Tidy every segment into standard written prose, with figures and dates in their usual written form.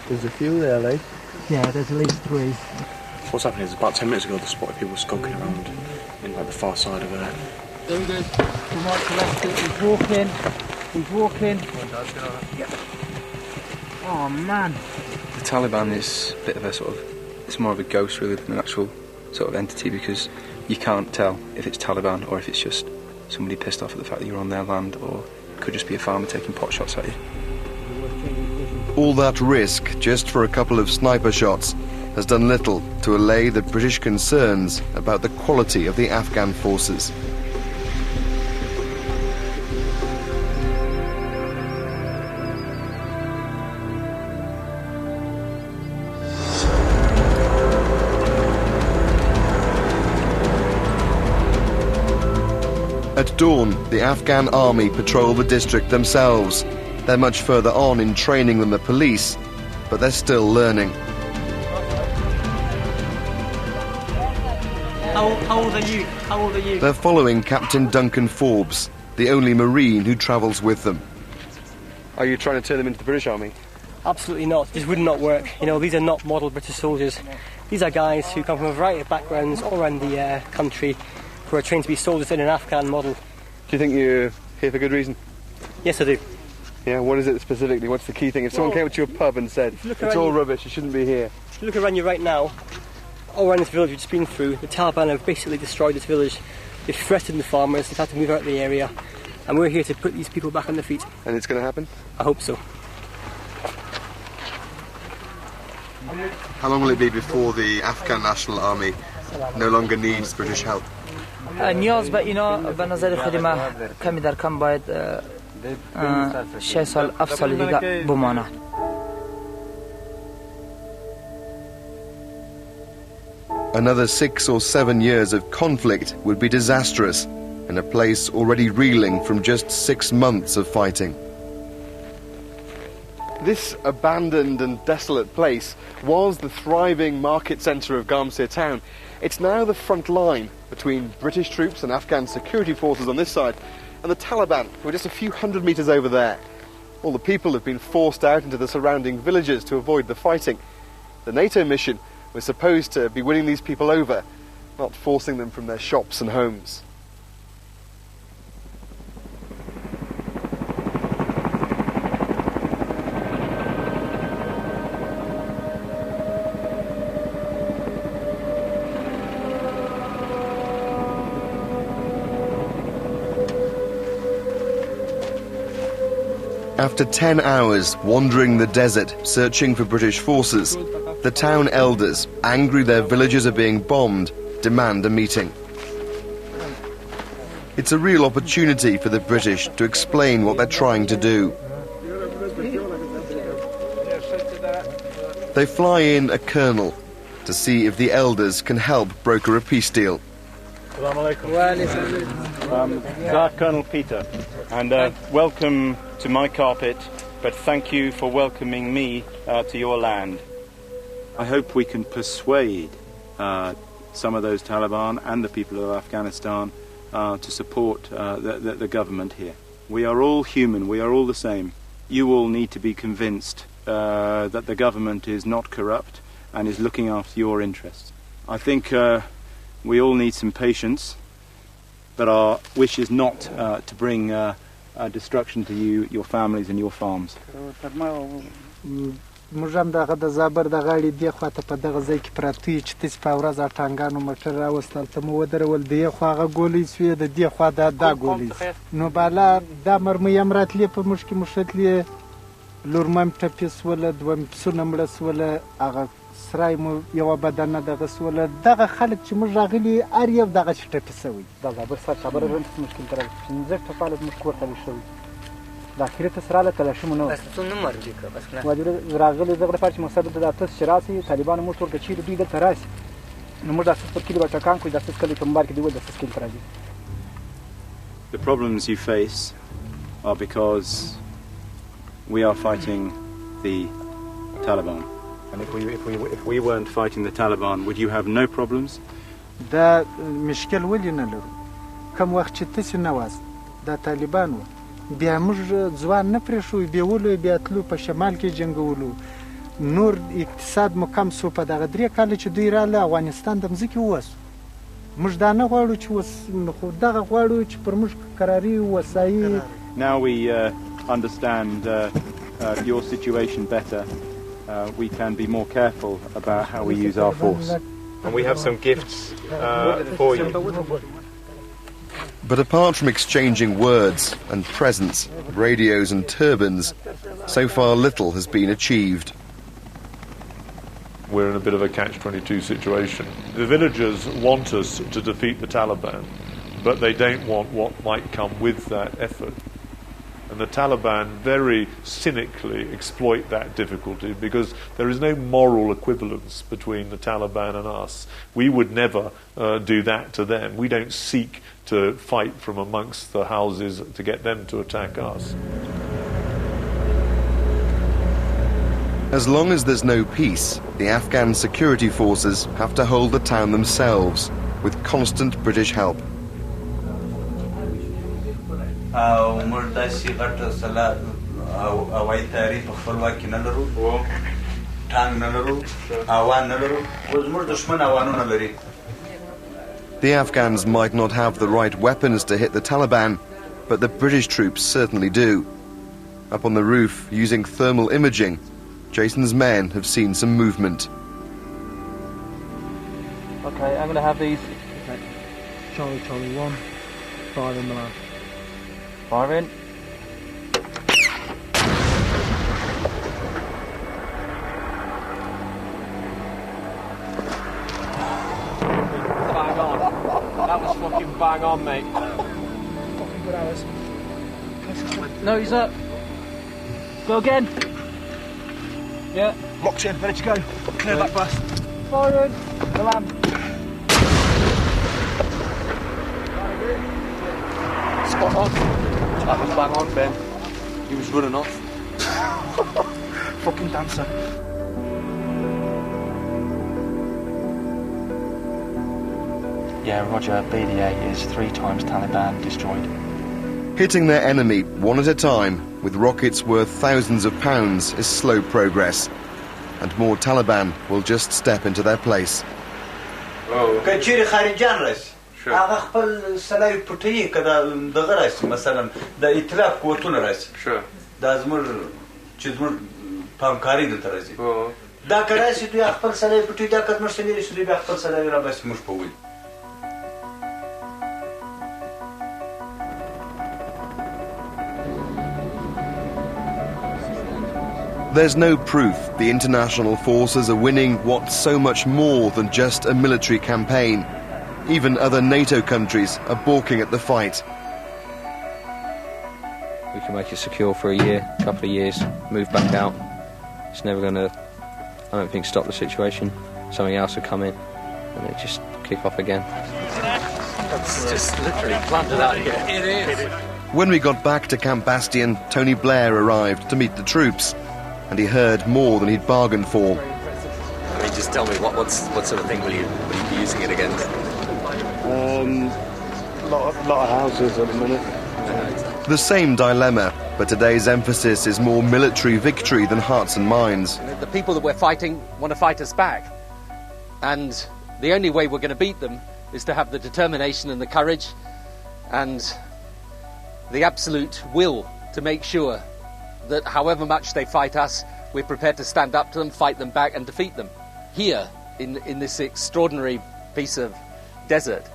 There's a few there, like. Yeah, there's at least 3. What's happening is about 10 minutes ago they spotted people skulking around in like the far side of there. There we go. From right to left, he's walking. He's walking. Yeah. Oh man. The Taliban is a bit of a sort of, it's more of a ghost really than an actual sort of entity, because you can't tell if it's Taliban or if it's just somebody pissed off at the fact that you're on their land, or it could just be a farmer taking pot shots at you. All that risk just for a couple of sniper shots has done little to allay the British concerns about the quality of the Afghan forces. At dawn, the Afghan army patrol the district themselves. They're much further on in training than the police, but they're still learning. How old are you? How old are you? They're following Captain Duncan Forbes, the only Marine who travels with them. Are you trying to turn them into the British Army? Absolutely not. This would not work. You know, these are not model British soldiers. These are guys who come from a variety of backgrounds all around the country, who are trained to be soldiers in an Afghan model. Do you think you're here for good reason? Yes, I do. Yeah, what is it specifically? What's the key thing? If someone came to your pub and said, it's all rubbish, you shouldn't be here. If you look around you right now, all around this village we've just been through, the Taliban have basically destroyed this village. They've threatened the farmers, they've had to move out of the area, and we're here to put these people back on their feet. And it's going to happen? I hope so. How long will it be before the Afghan National Army no longer needs British help? نیاز به اینا به نظر خود ما کمی در کم باید 6 سال 7 سال دیگه بمانه. Another 6 or 7 years of conflict would be disastrous in a place already reeling from just 6 months of fighting. This abandoned and desolate place was the thriving market centre of Garmsir town. It's now the front line between British troops and Afghan security forces on this side and the Taliban, who are just a few hundred metres over there. All the people have been forced out into the surrounding villages to avoid the fighting. The NATO mission was supposed to be winning these people over, not forcing them from their shops and homes. After 10 hours wandering the desert searching for British forces, the town elders, angry their villages are being bombed, demand a meeting. It's a real opportunity for the British to explain what they're trying to do. They fly in a colonel to see if the elders can help broker a peace deal. Colonel Peter, and welcome to my carpet, but thank you for welcoming me to your land. I hope we can persuade some of those Taliban and the people of Afghanistan to support the government here. We are all human, we are all the same. You all need to be convinced that the government is not corrupt and is looking after your interests. I think we all need some patience, but our wish is not to bring destruction to you, your families and your farms. موږ هم دغه د زابر د غاړې دې خواته په دغه ځای کې پراته یو چې تاسې په ورځ ټانګانو موټر راوستل ته مو ودرول د یې خوا هغه ګولۍ سوې د دې خوا دا ګولۍ نو بالا دا مرمۍ هم راتلې په موږ کې مشتلې لورمه هم ټپې سوله دوه پسونه مړه سوله هغه سرای مو یوه بدنه دغه سوله دغه خلک چې موږ راغلي هر یو دغسې ټپې سوی د زابر سر خبره رنټ مشکل ته راغلي 15 ټپاله زموږ کور تللی شوي د اخري ته سراله تلاشي مو نه وه واجب راغلي دغه لپاره چې مقصد د تاسو چې راسئ طالبانو موږ ورته چیرې دوی دلته راسي نو موږ د اساس پر کلي به ټکان کړو د اساس کلي په مبار کې دوی ول د اساس کلي ته راځي. The problems you face are because we are fighting the Taliban. And if we weren't fighting the Taliban, would you have no problems? دا مشکل ولې نه لرو کوم وخت چې تاسې نه واست دا طالبان وو بیا موږ ځوان نه پرېښو بېولو بیا تلو په شمال کې جنګولو نور اقتصاد مو کم سو په دغه 3 کال چې دوی رااله افغانستان د مځکې ووسو موږ دا نه غواړو چې خو دغه غواړو چې پر موږ قراري وسایي. Now we understand your situation better. We can be more careful about how we use our force. And we have some gifts for you. But apart from exchanging words and presents, radios and turbans, so far little has been achieved. We're in a bit of a catch-22 situation. The villagers want us to defeat the Taliban, but they don't want what might come with that effort. And the Taliban very cynically exploit that difficulty because there is no moral equivalence between the Taliban and us. We would never do that to them. We don't seek to fight from amongst the houses to get them to attack us. As long as there's no peace, the Afghan security forces have to hold the town themselves, with constant British help. The Afghans might not have the right weapons to hit the Taliban, but the British troops certainly do. Up on the roof, using thermal imaging, Jason's men have seen some movement. Okay, I'm going to have these. Okay. Charlie 1, fire in the man. Fire in. Bang on. That was fucking bang on, mate. Fucking good hours. Nose up. Go again. Yeah. Locked in, ready to go. Clear that bus. Fire in. The lamb. Spot on. That was bang on, Ben. He was running off. Fucking dancer. Yeah, Roger, BDA is 3 times Taliban destroyed. Hitting their enemy one at a time with rockets worth thousands of pounds is slow progress, and more Taliban will just step into their place. There's no proof the international forces are winning what's so much more than just a military campaign. Even other NATO countries are balking at the fight. We can make it secure for a year, a couple of years, move back out. It's never going to, I don't think, stop the situation. Something else will come in and it just kick off again. It's just literally planted out here. It is. When we got back to Camp Bastion, Tony Blair arrived to meet the troops, and he heard more than he'd bargained for. I mean, just tell me, what sort of thing will you be using it against? A lot of houses at the minute. The same dilemma, but today's emphasis is more military victory than hearts and minds. The people that we're fighting want to fight us back. And the only way we're going to beat them is to have the determination and the courage and the absolute will to make sure that however much they fight us, we're prepared to stand up to them, fight them back and defeat them. Here, in this extraordinary piece of desert,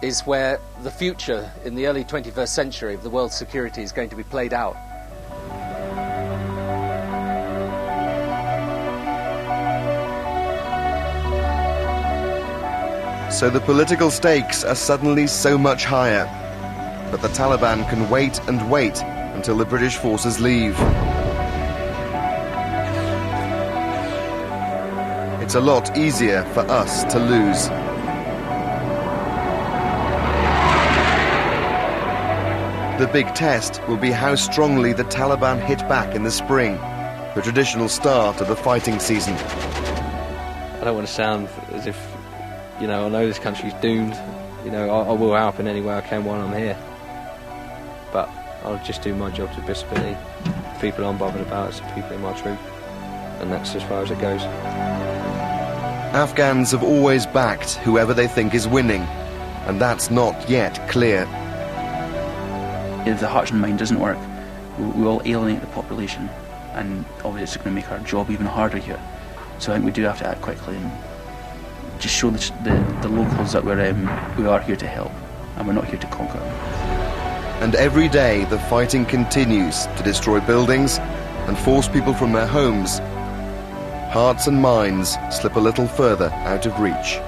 is where the future in the early 21st century of the world's security is going to be played out. So the political stakes are suddenly so much higher. But the Taliban can wait and wait until the British forces leave. It's a lot easier for us to lose. The big test will be how strongly the Taliban hit back in the spring, the traditional start of the fighting season. I don't want to sound as if, I know this country's doomed. I will help in any way I can while I'm here. But I'll just do my job to the best ability. The people I'm bothered about is the people in my troop. and that's as far as it goes. Afghans have always backed whoever they think is winning, and that's not yet clear. If the heart and mind doesn't work, we will alienate the population, and obviously it's going to make our job even harder here. So I think we do have to act quickly and just show the locals that we are here to help, and we're not here to conquer them. And every day the fighting continues to destroy buildings and force people from their homes. Hearts and minds slip a little further out of reach.